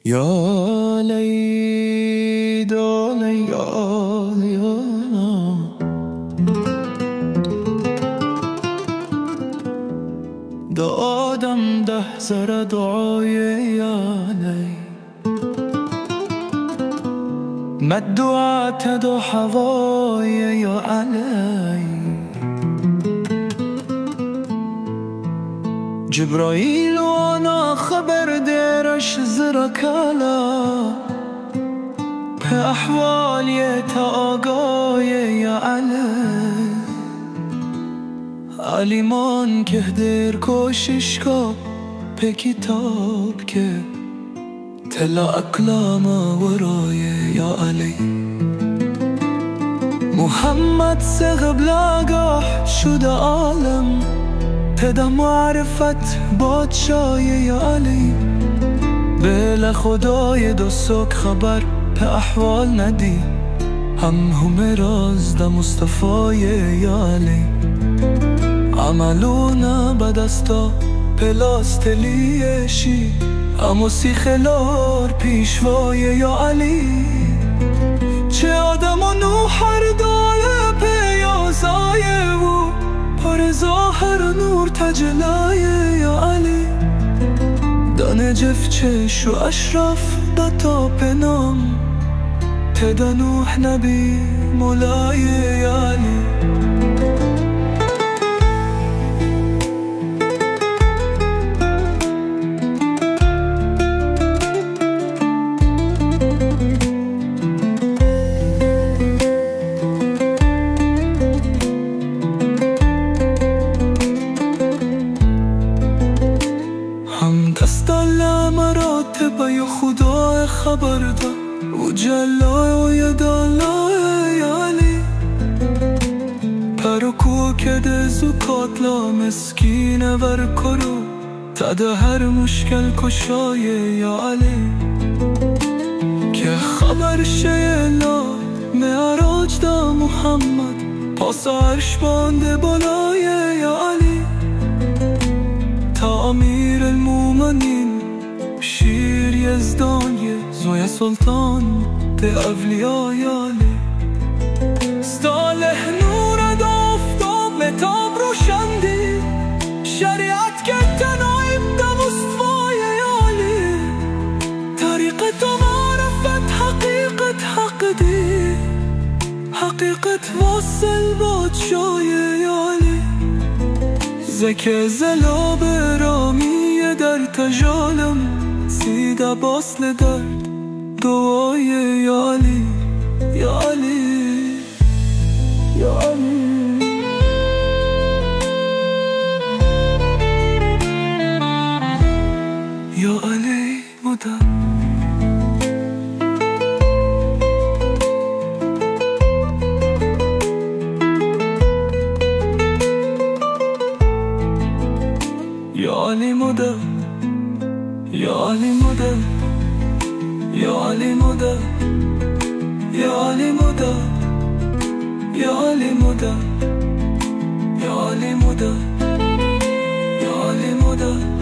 یا لیدانه یا دادم 10 ذره دعای یا لی مدعت دو حوای یا علی جبرائیل و انا خبر دیرش زرکالا به احوالی تا آگای یا علی علیمان که دیر کوشش کا به کتاب که تلا اکلام ورای یا علی محمد سے قبل آگاه شده عالم تدا معرفت بادشاهی یا علی بله خدای دو سوک خبر به احوال ندی هم راز دا مصطفی یا علی عملونا بدستا پلاستلیشی اما سیخلار پیشوای یا علی چه آدم و نوح هر داله پیازای و پر ظاهر نور تجلای یا علی دانه جف چش و اشرف دتا پنام تدا نوح نبی مولای یا علی یا خدا خبر دا و جلای و یدالای یا علی پرکو کده زکات لا مسکین ور کرو تده هر مشکل کشای یا علی که خبر شیلا معراج دا محمد پاس عرش بانده بالای یا علی تا امیر المومنین شیر یزدانی زوی سلطان ده اولیاء یا علی صالح نور دافتاب متاب روشندی شریعت که تنایم ده مصطفی یا علی طریقت و معرفت حقیقت حق دی حقیقت واصل بادشاهی یا علی زکه زلاب رامی در تجالم سیده باصل درد دعای یا علی یا علی یا علی یا علی مدد یا علی مدد یا علی مدد یا علی مدد یا علی مدد یا علی مدد یا علی مدد یا علی مدد